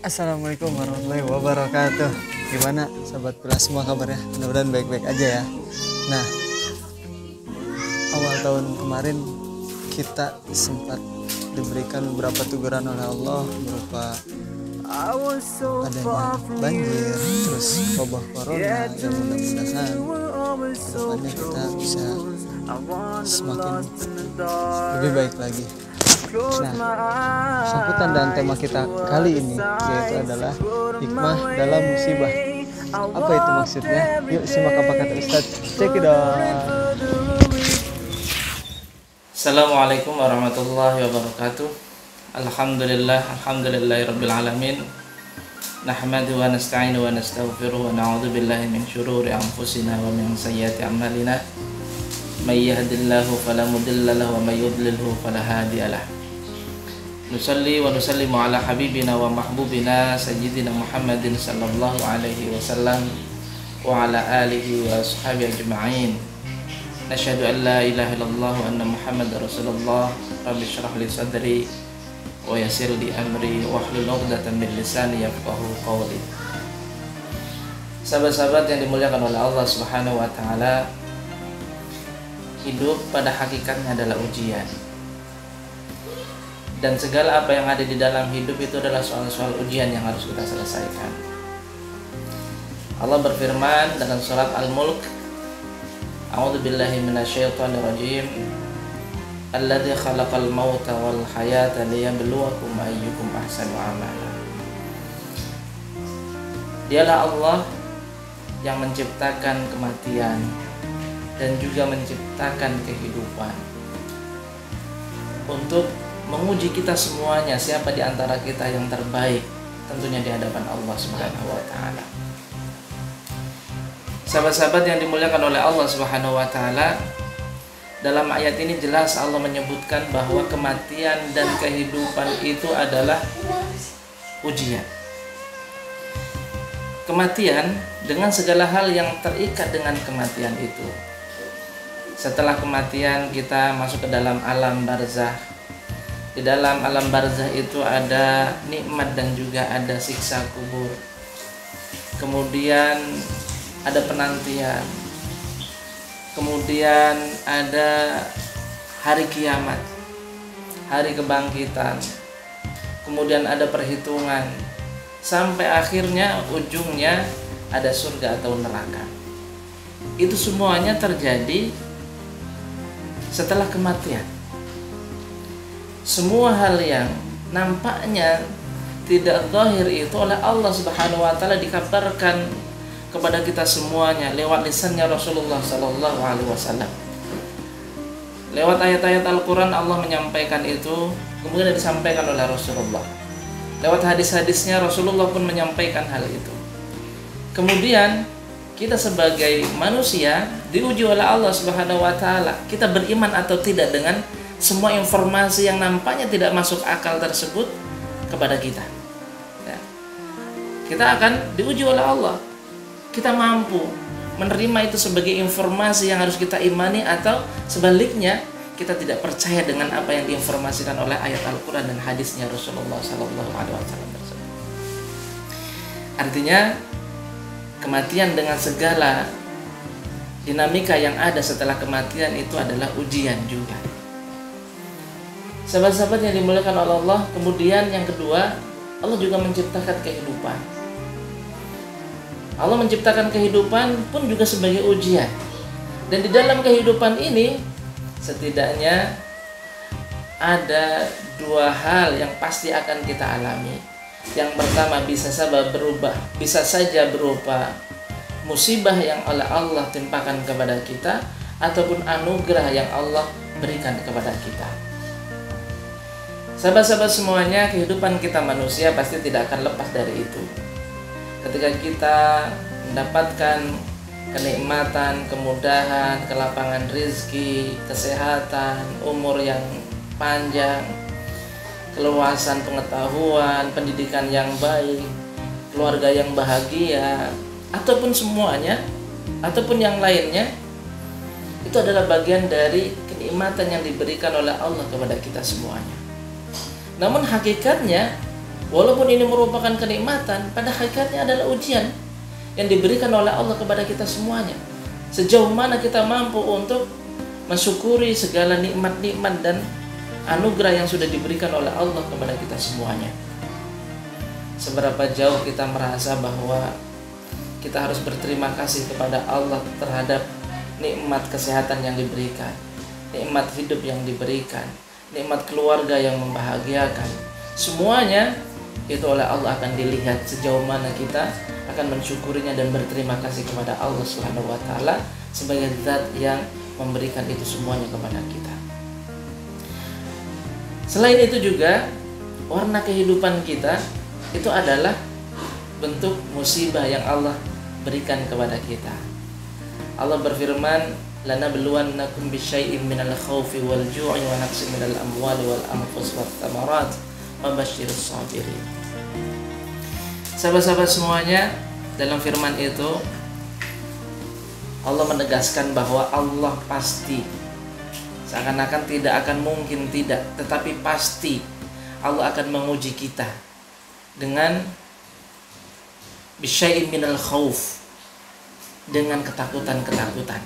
Assalamualaikum warahmatullahi wabarakatuh. Gimana sahabat Pila semua kabarnya? Mudah-mudahan baik-baik aja ya. Nah, awal tahun kemarin kita sempat diberikan beberapa teguran oleh Allah berupa adanya banjir, terus wabah corona, yang mudah-mudahan kedepannya kita bisa semakin lebih baik lagi. Nah, sambutan dan tema kita kali ini yaitu adalah hikmah dalam musibah. Apa itu maksudnya? Yuk simak apa kata Ustadz. Check it out. Assalamualaikum warahmatullahi wabarakatuh. Alhamdulillahirabbil alamin. Nahmaduhu wa nasta'inu wa nastaghfiruh wa na'udzu billahi min syururi anfusina wa min sayyiati a'malina. May yahdihillahu fala mudilla lahu wa may yudlilhu fala hadiya lahu. Nusalli wa nusallimu ala habibina wa mahbubina sayyidina Muhammadin sallallahu alaihi wasallam wa ala alihi wa ashabihi ajma'in. Nashhadu an la ilaha illallah wa anna Muhammadar Rasulullah. Rabbi shrah li sadri wa yassir li amri wahlul 'uqdatam min lisani yafqahu qawli. Sahabat-sahabat yang dimuliakan oleh Allah Subhanahu wa taala, hidup pada hakikatnya adalah ujian. Dan segala apa yang ada di dalam hidup itu adalah soal-soal ujian yang harus kita selesaikan. Allah berfirman dalam surat Al-Mulk, A'udzu billahi minasyaitonir rajim. Alladzi khalaqal mauta wal hayata liyabluwakum ayyukum ahsanu amala. Dialah Allah yang menciptakan kematian dan juga menciptakan kehidupan untuk menguji kita semuanya, siapa di antara kita yang terbaik, tentunya di hadapan Allah Subhanahu wa taala. Sahabat-sahabat yang dimuliakan oleh Allah Subhanahu wa taala, dalam ayat ini jelas Allah menyebutkan bahwa kematian dan kehidupan itu adalah ujian. Kematian dengan segala hal yang terikat dengan kematian itu. Setelah kematian kita masuk ke dalam alam barzakh. Di dalam alam barzakh itu ada nikmat dan juga ada siksa kubur. Kemudian ada penantian. Kemudian ada hari kiamat, hari kebangkitan. Kemudian ada perhitungan. Sampai akhirnya ujungnya ada surga atau neraka. Itu semuanya terjadi setelah kematian. Semua hal yang nampaknya tidak zahir itu oleh Allah Subhanahu wa taala dikabarkan kepada kita semuanya lewat lisannya Rasulullah sallallahu alaihi wasallam. Lewat ayat-ayat Al-Qur'an Allah menyampaikan itu, kemudian disampaikan oleh Rasulullah. Lewat hadis-hadisnya Rasulullah pun menyampaikan hal itu. Kemudian kita sebagai manusia diuji oleh Allah Subhanahu wa taala. Kita beriman atau tidak dengan semua informasi yang nampaknya tidak masuk akal tersebut kepada kita. Ya. Kita akan diuji oleh Allah. Kita mampu menerima itu sebagai informasi yang harus kita imani, atau sebaliknya kita tidak percaya dengan apa yang diinformasikan oleh ayat Al-Quran dan hadisnya Rasulullah SAW tersebut. Artinya kematian dengan segala dinamika yang ada setelah kematian itu adalah ujian juga. Sahabat-sahabat yang dimuliakan oleh Allah, kemudian yang kedua, Allah juga menciptakan kehidupan. Allah menciptakan kehidupan pun juga sebagai ujian. Dan di dalam kehidupan ini setidaknya ada dua hal yang pasti akan kita alami. Yang pertama bisa saja berupa musibah yang oleh Allah timpakan kepada kita, ataupun anugerah yang Allah berikan kepada kita. Sahabat-sahabat semuanya, kehidupan kita manusia pasti tidak akan lepas dari itu. Ketika kita mendapatkan kenikmatan, kemudahan, kelapangan rezeki, kesehatan, umur yang panjang, keluasan pengetahuan, pendidikan yang baik, keluarga yang bahagia, ataupun semuanya, ataupun yang lainnya, itu adalah bagian dari kenikmatan kenikmatan yang diberikan oleh Allah kepada kita semuanya. Namun hakikatnya, walaupun ini merupakan kenikmatan, pada hakikatnya adalah ujian yang diberikan oleh Allah kepada kita semuanya. Sejauh mana kita mampu untuk mensyukuri segala nikmat-nikmat dan anugerah yang sudah diberikan oleh Allah kepada kita semuanya. Seberapa jauh kita merasa bahwa kita harus berterima kasih kepada Allah terhadap nikmat kesehatan yang diberikan, nikmat hidup yang diberikan, nikmat keluarga yang membahagiakan. Semuanya itu oleh Allah akan dilihat sejauh mana kita akan mensyukurinya dan berterima kasih kepada Allah Subhanahu wa taala sebagai zat yang memberikan itu semuanya kepada kita. Selain itu juga warna kehidupan kita itu adalah bentuk musibah yang Allah berikan kepada kita. Allah berfirman, "Lanabluwannakum bisyai'im minal khaufi wal ju'i wa naqsin minal amwali wal anfus wat thamarat wa basyirus sabirin." Sahabat-sahabat semuanya, dalam firman itu Allah menegaskan bahwa Allah pasti, seakan-akan tidak akan mungkin tidak, tetapi pasti Allah akan menguji kita dengan bisyai'in minal khauf, dengan ketakutan-ketakutan,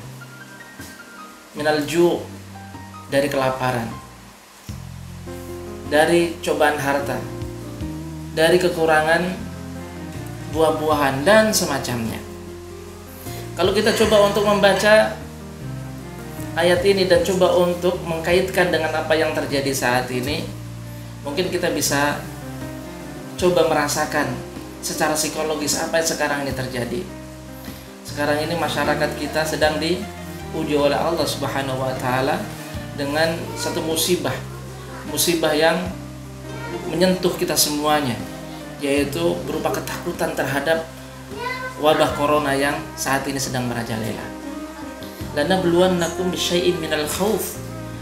minal ju', dari kelaparan, dari cobaan harta, dari kekurangan buah-buahan dan semacamnya. Kalau kita coba untuk membaca ayat ini dan coba untuk mengkaitkan dengan apa yang terjadi saat ini, mungkin kita bisa coba merasakan secara psikologis apa yang sekarang ini terjadi. Sekarang ini masyarakat kita sedang diuji oleh Allah Subhanahu wa taala dengan satu musibah yang menyentuh kita semuanya, yaitu berupa ketakutan terhadap wabah corona yang saat ini sedang merajalela. Lanabluwannakum bisyai'in minal khauf.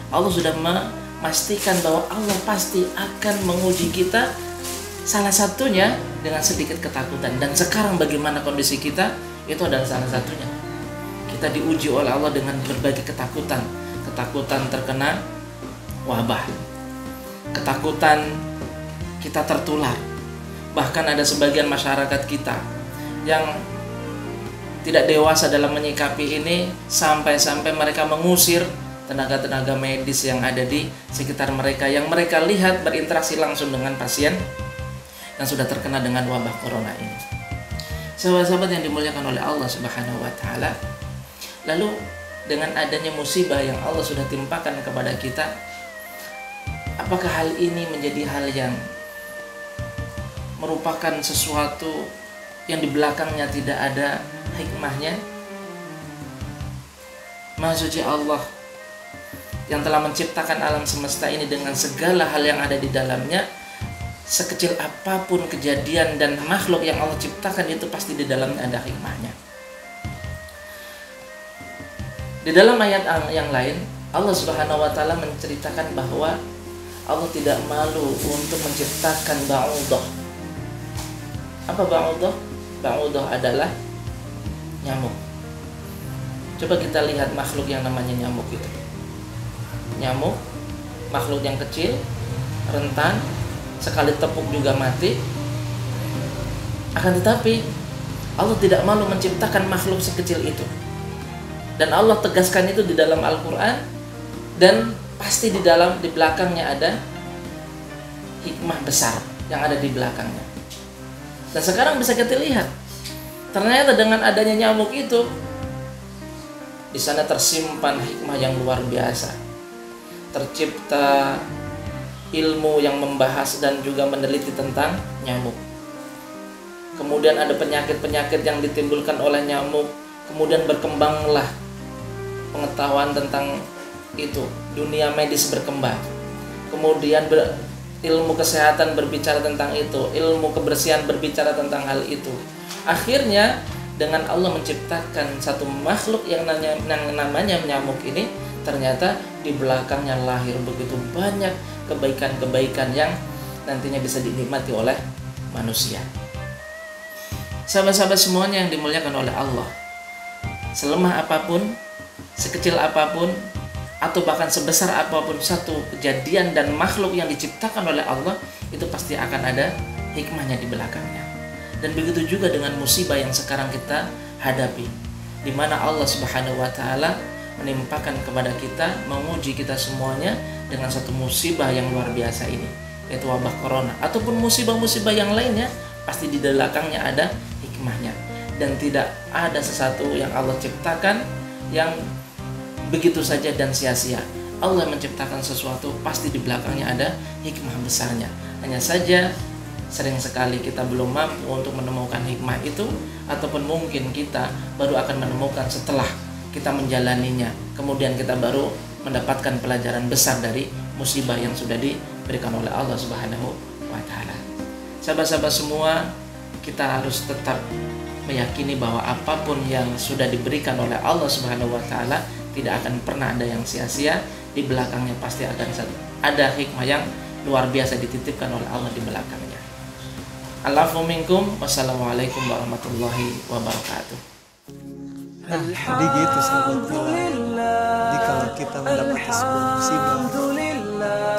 Allah sudah memastikan bahwa Allah pasti akan menguji kita, salah satunya dengan sedikit ketakutan. Dan sekarang bagaimana kondisi kita? Itu adalah salah satunya. Kita diuji oleh Allah dengan berbagai ketakutan. Ketakutan terkena wabah, ketakutan kita tertular. Bahkan ada sebagian masyarakat kita yang tidak dewasa dalam menyikapi ini, sampai-sampai mereka mengusir tenaga-tenaga medis yang ada di sekitar mereka, yang mereka lihat berinteraksi langsung dengan pasien yang sudah terkena dengan wabah corona ini. Sahabat-sahabat yang dimuliakan oleh Allah Subhanahu wa taala, lalu dengan adanya musibah yang Allah sudah timpakan kepada kita, apakah hal ini menjadi hal yang merupakan sesuatu yang di belakangnya tidak ada hikmahnya? Maha suci Allah yang telah menciptakan alam semesta ini dengan segala hal yang ada di dalamnya. Sekecil apapun kejadian dan makhluk yang Allah ciptakan, itu pasti di dalamnya ada hikmahnya. Di dalam ayat yang lain, Allah Subhanahu wa taala menceritakan bahwa Allah tidak malu untuk menciptakan ba'udah. Apa ba'udah? Ba'udah adalah nyamuk. Coba kita lihat makhluk yang namanya nyamuk itu. Nyamuk, makhluk yang kecil, rentan, sekali tepuk juga mati. Akan tetapi Allah tidak malu menciptakan makhluk sekecil itu. Dan Allah tegaskan itu di dalam Al-Quran. Dan pasti di belakangnya ada hikmah besar yang ada di belakangnya. Dan sekarang bisa kita lihat, ternyata dengan adanya nyamuk itu, di sana tersimpan hikmah yang luar biasa. Tercipta ilmu yang membahas dan juga meneliti tentang nyamuk. Kemudian ada penyakit-penyakit yang ditimbulkan oleh nyamuk. Kemudian berkembanglah pengetahuan tentang itu. Dunia medis berkembang. Kemudian ilmu kesehatan berbicara tentang itu. Ilmu kebersihan berbicara tentang hal itu. Akhirnya dengan Allah menciptakan satu makhluk yang namanya nyamuk ini, ternyata di belakangnya lahir begitu banyak kebaikan-kebaikan yang nantinya bisa dinikmati oleh manusia. Sahabat-sahabat semuanya yang dimuliakan oleh Allah, selemah apapun, sekecil apapun atau bahkan sebesar apapun satu kejadian dan makhluk yang diciptakan oleh Allah, itu pasti akan ada hikmahnya di belakangnya. Dan begitu juga dengan musibah yang sekarang kita hadapi, di mana Allah Subhanahu wa taala menimpakan kepada kita, menguji kita semuanya dengan satu musibah yang luar biasa ini, yaitu wabah corona ataupun musibah-musibah yang lainnya, pasti di belakangnya ada hikmahnya. Dan tidak ada sesuatu yang Allah ciptakan yang begitu saja dan sia-sia. Allah menciptakan sesuatu pasti di belakangnya ada hikmah besarnya. Hanya saja sering sekali kita belum mampu untuk menemukan hikmah itu, ataupun mungkin kita baru akan menemukan setelah kita menjalaninya, kemudian kita baru mendapatkan pelajaran besar dari musibah yang sudah diberikan oleh Allah Subhanahu wa taala. Sahabat-sahabat semua, kita harus tetap meyakini bahwa apapun yang sudah diberikan oleh Allah Subhanahu wa taala tidak akan pernah ada yang sia-sia. Di belakangnya pasti akan ada hikmah yang luar biasa dititipkan oleh Allah di belakangnya. Allahu minkum, wassalamualaikum warahmatullahi wabarakatuh. Nah, jadi gitu sahabat Hilal. Jadi kalau kita mendapati sebuah musibah,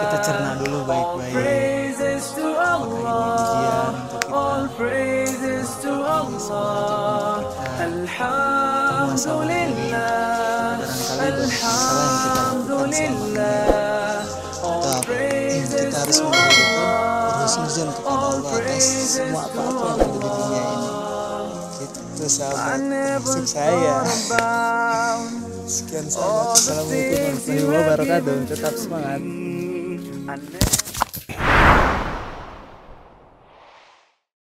kita cerna dulu baik-baik. Apakah ini ujian untuk kita? Ini sebuah ajaran kita. Atau masalah ini barangkali banyak masalah yang kita lakukan selama ini. Tetap kita harus memberikan berhusnuzon kepada Allah atas semua apa-apa yang ada di dunia ini. Itu sahabat termasuk saya. Sekian sahabat, assalamualaikum warahmatullahi wabarakatuh. Tetap semangat.